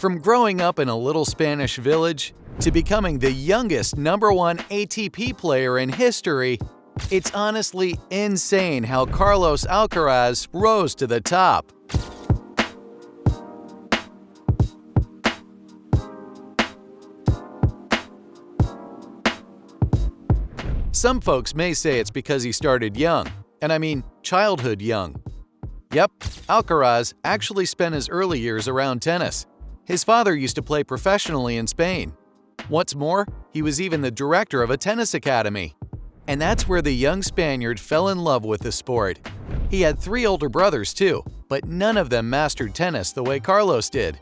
From growing up in a little Spanish village to becoming the youngest #1 ATP player in history, it's honestly insane how Carlos Alcaraz rose to the top. Some folks may say it's because he started young, and I mean childhood young. Yep, Alcaraz actually spent his early years around tennis. His father used to play professionally in Spain. What's more, he was even the director of a tennis academy. And that's where the young Spaniard fell in love with the sport. He had 3 older brothers too, but none of them mastered tennis the way Carlos did.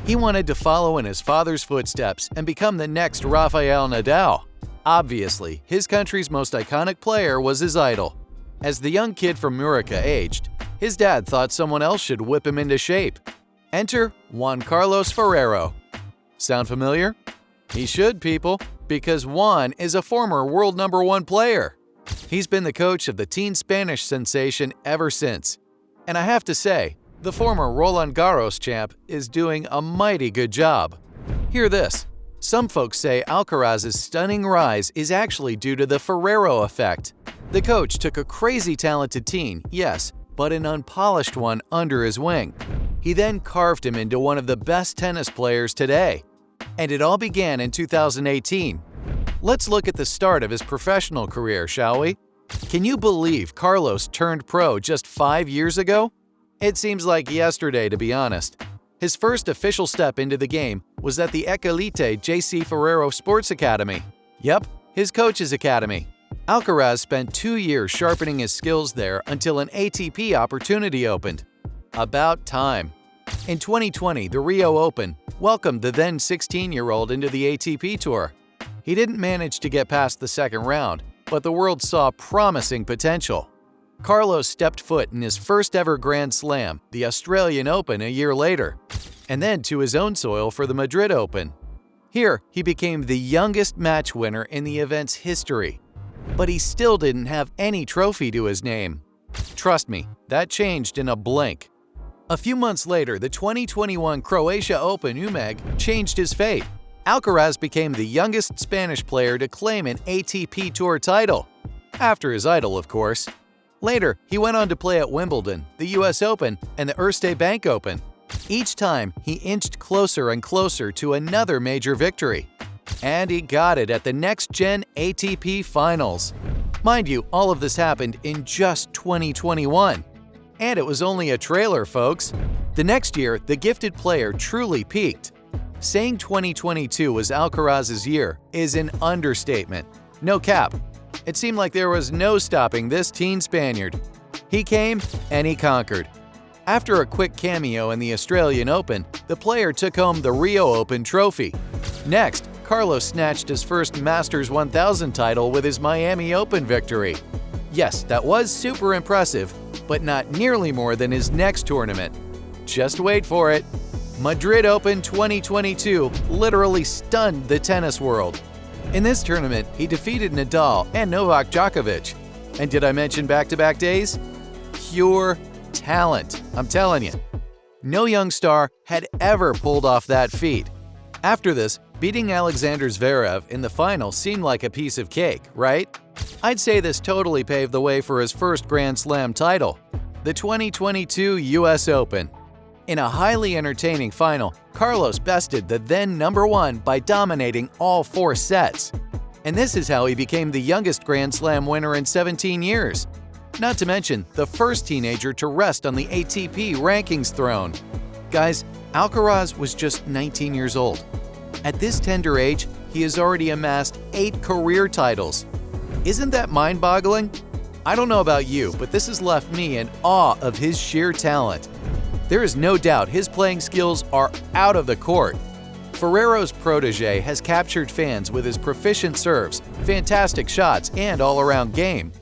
He wanted to follow in his father's footsteps and become the next Rafael Nadal. Obviously, his country's most iconic player was his idol. As the young kid from Murica aged, his dad thought someone else should whip him into shape. Enter Juan Carlos Ferrero. Sound familiar? He should, people, because Juan is a former world #1 player. He's been the coach of the teen Spanish sensation ever since. And I have to say, the former Roland Garros champ is doing a mighty good job. Hear this. Some folks say Alcaraz's stunning rise is actually due to the Ferrero effect. The coach took a crazy talented teen, yes, but an unpolished one under his wing. He then carved him into one of the best tennis players today. And it all began in 2018. Let's look at the start of his professional career, shall we? Can you believe Carlos turned pro just 5 years ago? It seems like yesterday, to be honest. His first official step into the game was at the Equalite J.C. Ferrero Sports Academy. Yep, his coach's academy. Alcaraz spent 2 years sharpening his skills there until an ATP opportunity opened. About time. In 2020, the Rio Open welcomed the then 16-year-old into the ATP Tour. He didn't manage to get past the second round, but the world saw promising potential. Carlos stepped foot in his first ever Grand Slam, the Australian Open, a year later, and then to his own soil for the Madrid Open. Here, he became the youngest match winner in the event's history. But he still didn't have any trophy to his name. Trust me, that changed in a blink. A few months later, the 2021 Croatia Open changed his fate. Alcaraz became the youngest Spanish player to claim an ATP Tour title. After his idol, of course. Later, he went on to play at Wimbledon, the US Open, and the Erste Bank Open. Each time, he inched closer and closer to another major victory. And he got it at the next-gen ATP Finals. Mind you, all of this happened in just 2021. And it was only a trailer, folks. The next year, the gifted player truly peaked. Saying 2022 was Alcaraz's year is an understatement. No cap. It seemed like there was no stopping this teen Spaniard. He came and he conquered. After a quick cameo in the Australian Open, the player took home the Rio Open trophy. Next, Carlos snatched his first Masters 1000 title with his Miami Open victory. Yes, that was super impressive, but not nearly more than his next tournament. Just wait for it. Madrid Open 2022 literally stunned the tennis world. In this tournament, he defeated Nadal and Novak Djokovic. And did I mention back-to-back days? Pure talent, I'm telling you. No young star had ever pulled off that feat. After this, beating Alexander Zverev in the final seemed like a piece of cake, right? I'd say this totally paved the way for his first Grand Slam title, the 2022 US Open. In a highly entertaining final, Carlos bested the then #1 by dominating all 4 sets. And this is how he became the youngest Grand Slam winner in 17 years. Not to mention, the first teenager to rest on the ATP rankings throne. Guys, Alcaraz was just 19 years old. At this tender age, he has already amassed 8 career titles. Isn't that mind-boggling? I don't know about you, but this has left me in awe of his sheer talent. There is no doubt his playing skills are out of the court. Ferrero's protege has captured fans with his proficient serves, fantastic shots, and all-around game.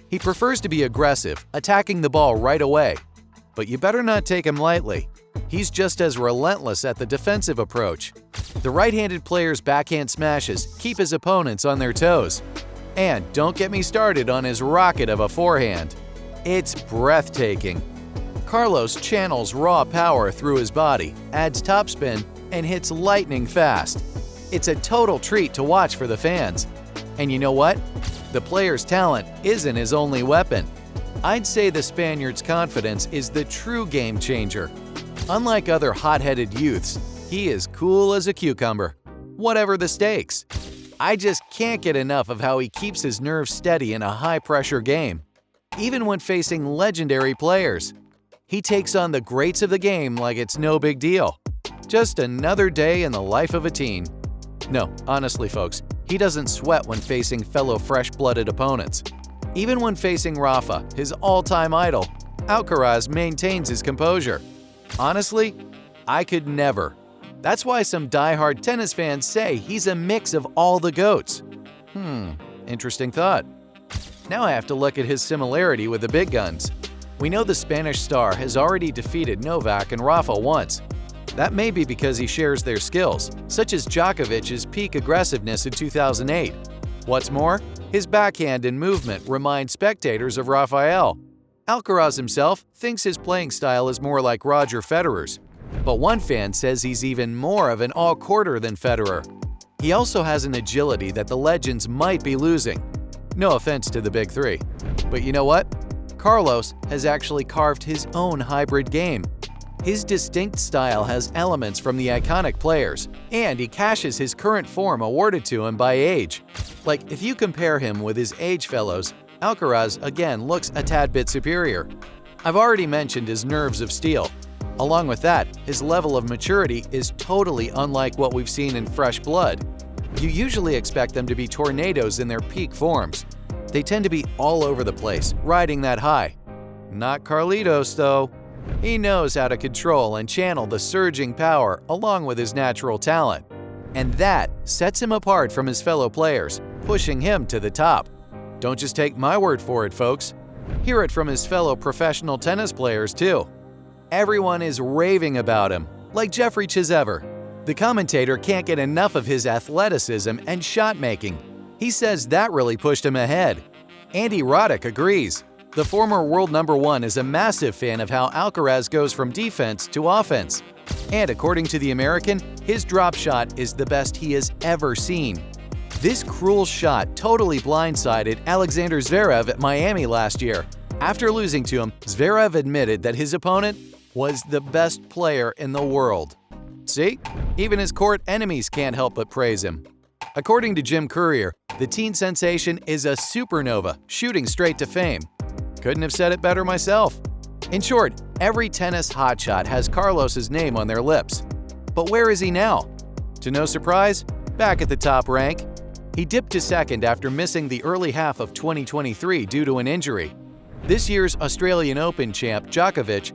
He prefers to be aggressive, attacking the ball right away. But you better not take him lightly. He's just as relentless at the defensive approach. The right-handed player's backhand smashes keep his opponents on their toes. And don't get me started on his rocket of a forehand. It's breathtaking. Carlos channels raw power through his body, adds topspin, and hits lightning fast. It's a total treat to watch for the fans. And you know what? The player's talent isn't his only weapon. I'd say the Spaniard's confidence is the true game changer. Unlike other hot-headed youths, he is cool as a cucumber, whatever the stakes. I just can't get enough of how he keeps his nerves steady in a high-pressure game. Even when facing legendary players, he takes on the greats of the game like it's no big deal. Just another day in the life of a teen. No, honestly folks, he doesn't sweat when facing fellow fresh-blooded opponents. Even when facing Rafa, his all-time idol, Alcaraz maintains his composure. Honestly, I could never. That's why some die-hard tennis fans say he's a mix of all the GOATs. Interesting thought. Now I have to look at his similarity with the big guns. We know the Spanish star has already defeated Novak and Rafa once. That may be because he shares their skills, such as Djokovic's peak aggressiveness in 2008. What's more, his backhand and movement remind spectators of Rafael. Alcaraz himself thinks his playing style is more like Roger Federer's, but one fan says he's even more of an all-courter than Federer. He also has an agility that the legends might be losing. No offense to the big three. But you know what? Carlos has actually carved his own hybrid game. His distinct style has elements from the iconic players, and he cashes his current form awarded to him by age. Like, if you compare him with his age fellows, Alcaraz again looks a tad bit superior. I've already mentioned his nerves of steel. Along with that, his level of maturity is totally unlike what we've seen in fresh blood. You usually expect them to be tornadoes in their peak forms. They tend to be all over the place, riding that high. Not Carlitos, though. He knows how to control and channel the surging power along with his natural talent. And that sets him apart from his fellow players, pushing him to the top. Don't just take my word for it, folks. Hear it from his fellow professional tennis players, too. Everyone is raving about him, like Jeffrey Chizever. The commentator can't get enough of his athleticism and shot-making. He says that really pushed him ahead. Andy Roddick agrees. The former world #1 is a massive fan of how Alcaraz goes from defense to offense. And according to The American, his drop shot is the best he has ever seen. This cruel shot totally blindsided Alexander Zverev at Miami last year. After losing to him, Zverev admitted that his opponent was the best player in the world. See? Even his court enemies can't help but praise him. According to Jim Courier, the teen sensation is a supernova shooting straight to fame. Couldn't have said it better myself. In short, every tennis hotshot has Carlos's name on their lips. But where is he now? To no surprise, back at the top rank. He dipped to second after missing the early half of 2023 due to an injury. This year's Australian Open champ Djokovic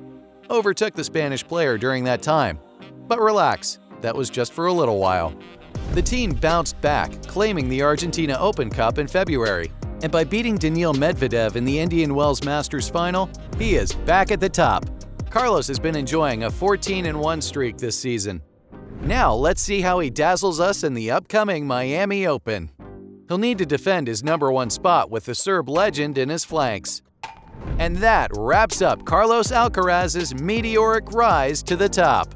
overtook the Spanish player during that time. But relax, that was just for a little while. The teen bounced back, claiming the Argentina Open Cup in February. And by beating Daniil Medvedev in the Indian Wells Masters final, he is back at the top. Carlos has been enjoying a 14-1 streak this season. Now let's see how he dazzles us in the upcoming Miami Open. He'll need to defend his #1 spot with the Serb legend in his flanks. And that wraps up Carlos Alcaraz's meteoric rise to the top.